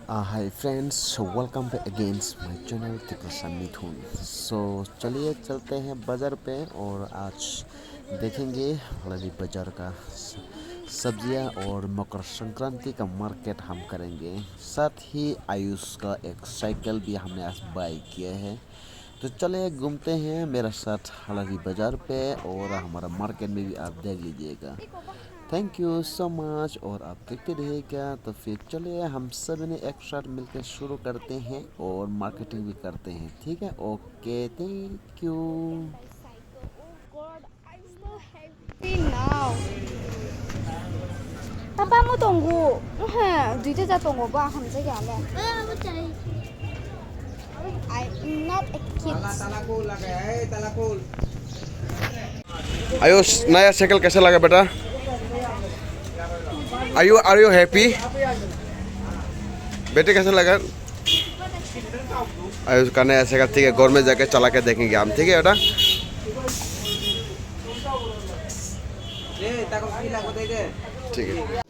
Hi friends, welcome back again my channel Tiprasa Mithun. चलिए चलते हैं बाज़ार पे और आज देखेंगे हलाली बाज़ार का सब्जियां और मकर संक्रांति का मार्केट हम करेंगे। साथ ही आयुष का एक साइकिल भी हमने आज बाई किया है। तो चलिए घूमते हैं मेरे साथ हलाली बाज़ार पे और हमारा मार्केट में भी आप देख लीजिएगा। थैंक यू सो मच और आप देखते रहिएगा। तो फिर चलिए हम सब ने एक साथ मिलकर शुरू करते हैं और मार्केटिंग भी करते हैं, ठीक है? Okay, thank you. Now. Papa mo tunggu. Dito sa tunggu ba hamjagnaai. I'm not a kid. Ayush, नया साइकिल कैसा लगा बेटा? Are you happy? बेटे कैसा लगा? आयुष का नया साइकिल, ठीक है, घर में जाके चला के देखेंगे हम, ठीक है बेटा? ठीक है।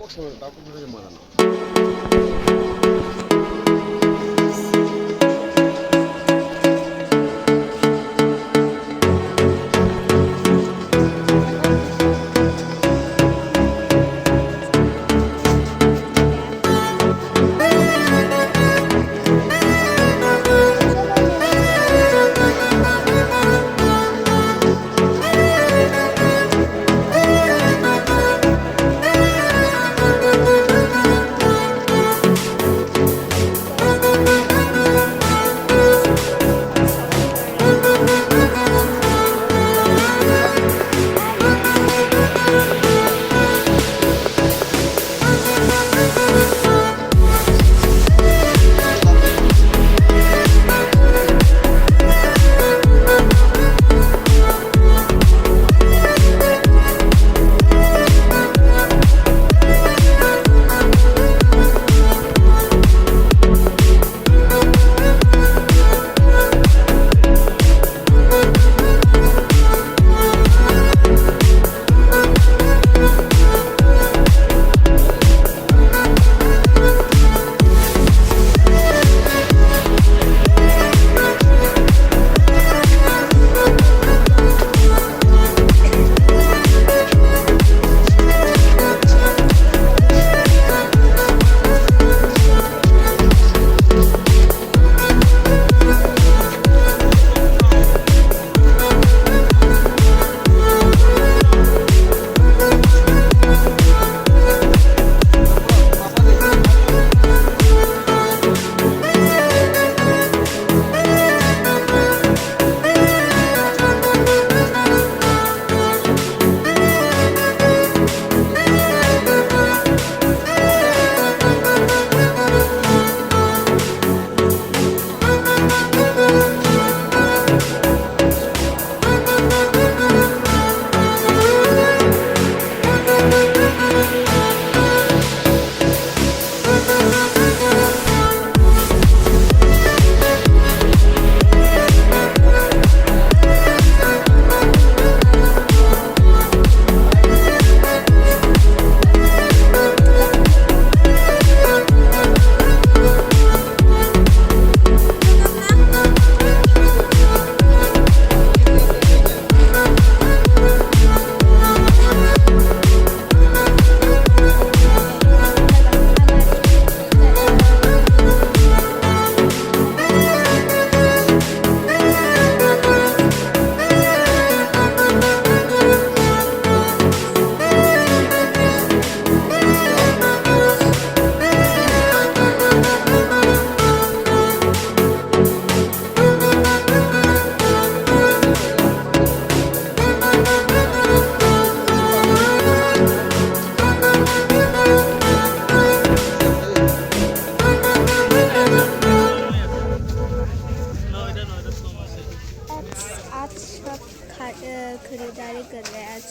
खरीदारी कर रहे हैं आज।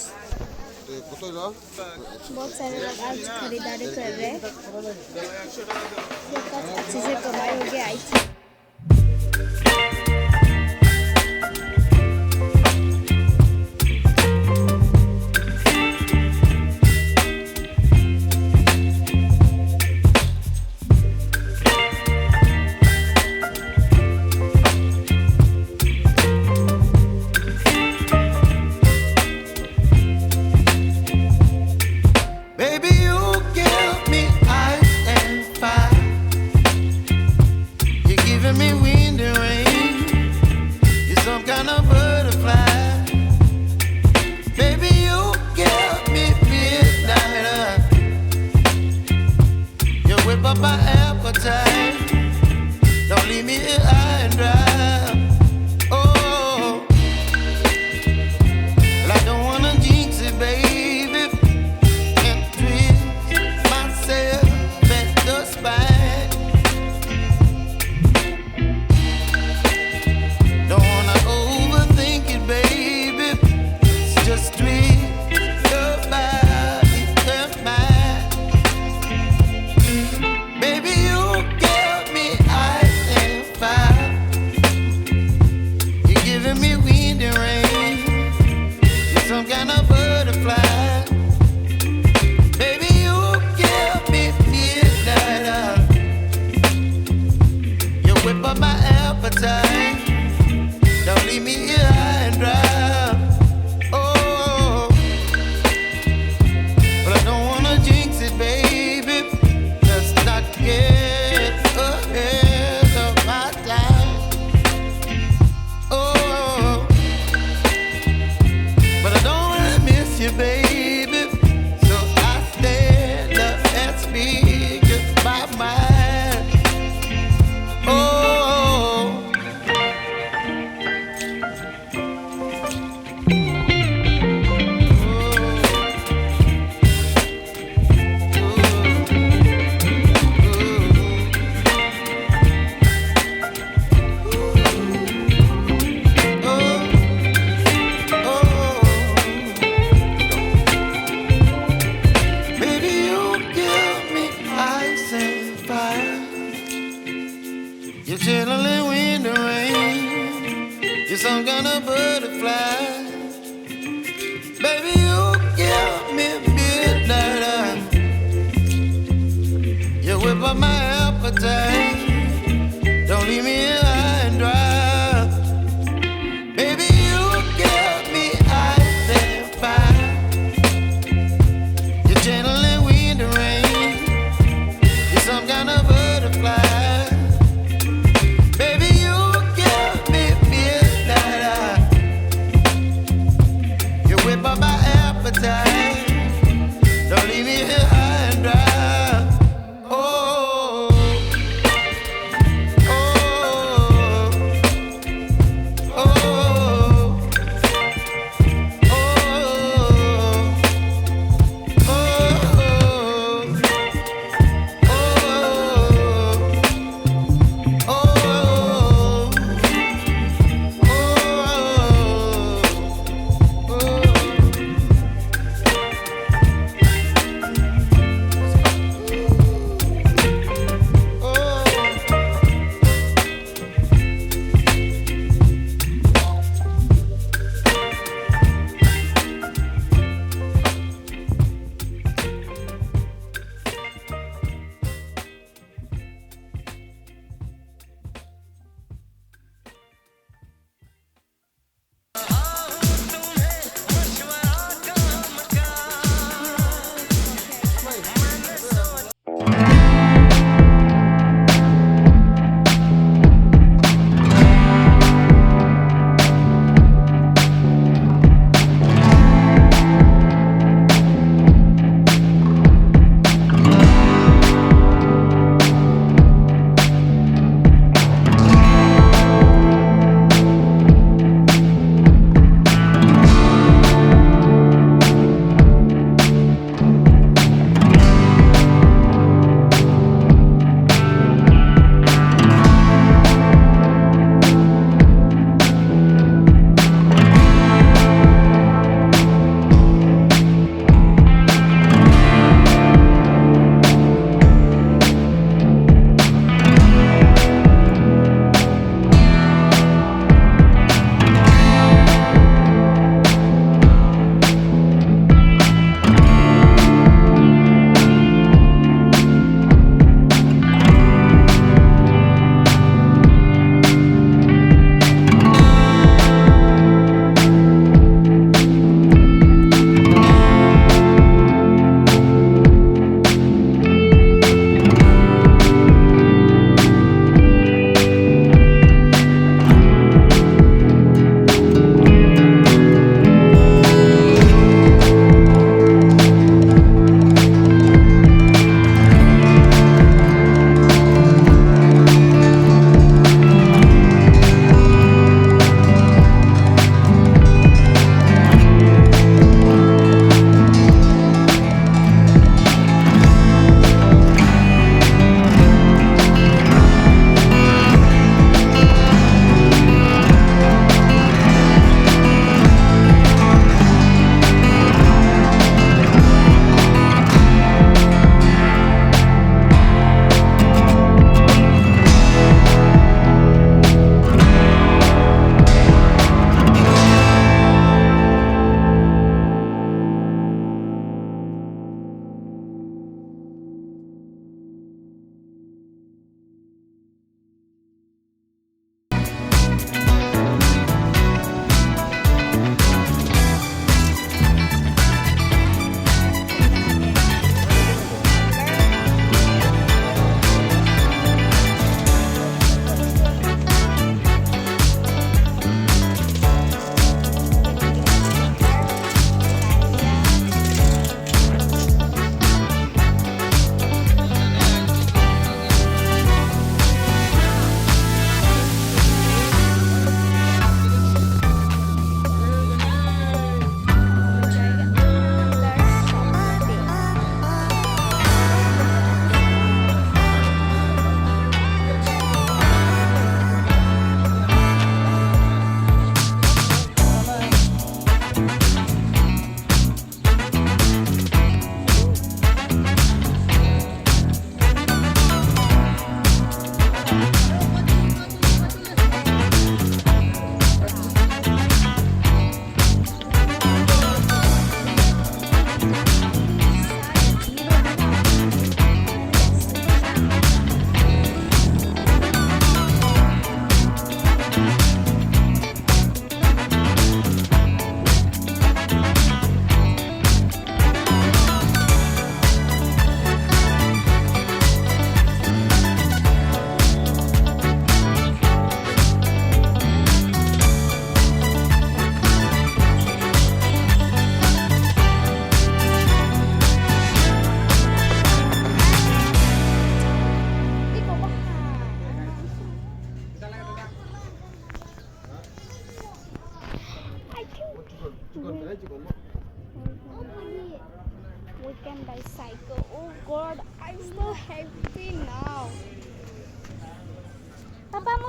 बहुत सारे लोग आज खरीदारी कर रहे हैं। अच्छे से कमाई हो गया आई थी। appetite. Don't leave me here high and dry. Oh, well, I don't wanna jinx it, baby, and twist myself at the spine. Don't wanna overthink it, baby. It's just twist your body and mine. Baby, you give me ice and fire. You're giving me wind and rain. You're some kind of butterfly. Baby, you give me midnight. You whip up my appetite. Don't leave me here high and dry. Oh, but I don't wanna jinx it, baby. Let's not get ahead of my time. Oh, but I don't wanna miss you, baby. So I stand up and speak just my mind. Oh. Baby, you give me ice and fire. You're channeling wind and rain. You're some kind of butterfly. Baby, you give me midnight. You whip up my appetite. Don't leave me here high and dry. Baby, you give me ice and fire. You're channeling wind and rain. You're some kind of butterfly. Baby, you give me midnight. You whip up my appetite. Don't leave me here high and dry. Oh.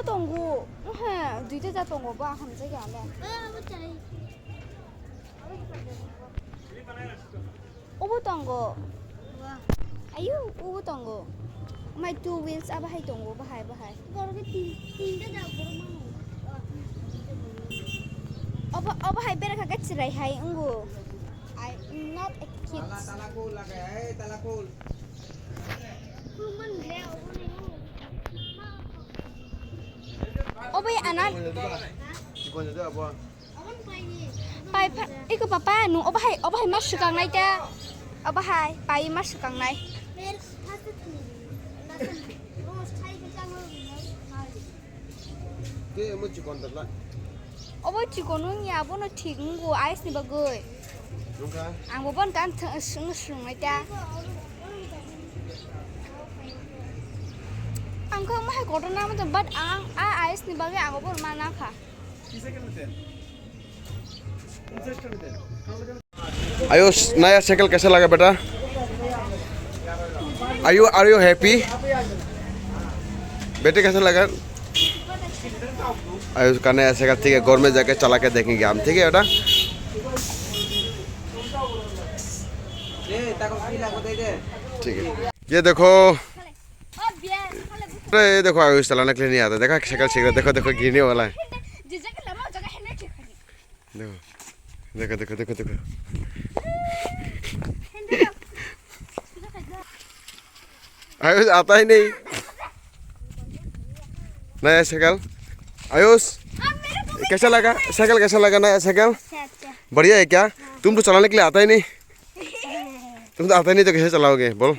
tunggu. Duitnya jatuh tunggu bah hamjaganai. Ubu tunggu. Ayo ubu tunggu. My 2 wheels apa hai tunggu bahai. Kalau ke tinda dah burung mana? Apa hai berak agak cerai hai enggu. I'm not a kid. Talakul lagi, talakul. Apa ya anak? Cikgu itu apa? Pai, ikut papa nu. Apa hai masuk gang naik ya? Apa hai? Pai masuk gang naik. Dia mau cikgu tak? Apa cikgu nu ni apa nu tinggu ais ni bagai. Nungka? Ang bopon kan sung naik ya. Ang kau mah kotor nama tempat ang ais ni bagai ang bopon mana kah? Ayush नया cycle कैसा लगा बेटा? Are you happy? बेटे कैसा लगा? आयुष का नया cycle ठीक है, घर में जाके चला के देखेंगे हम, ठीक है बेटा? ठीक है। ये देखो, ये देखो आयुष चलाने के लिए नहीं आता, देखा साइकिल सीख रहा, देखो गिरने वाला है। देखो आयुष आता ही नहीं नया साइकिल। आयुष कैसा लगा साइकिल? कैसा लगा नया साइकिल? बढ़िया है क्या? तुम तो चलाने के लिए आता ही नहीं, तुम तो आता ही नहीं तो कैसे चलाओगे बोल?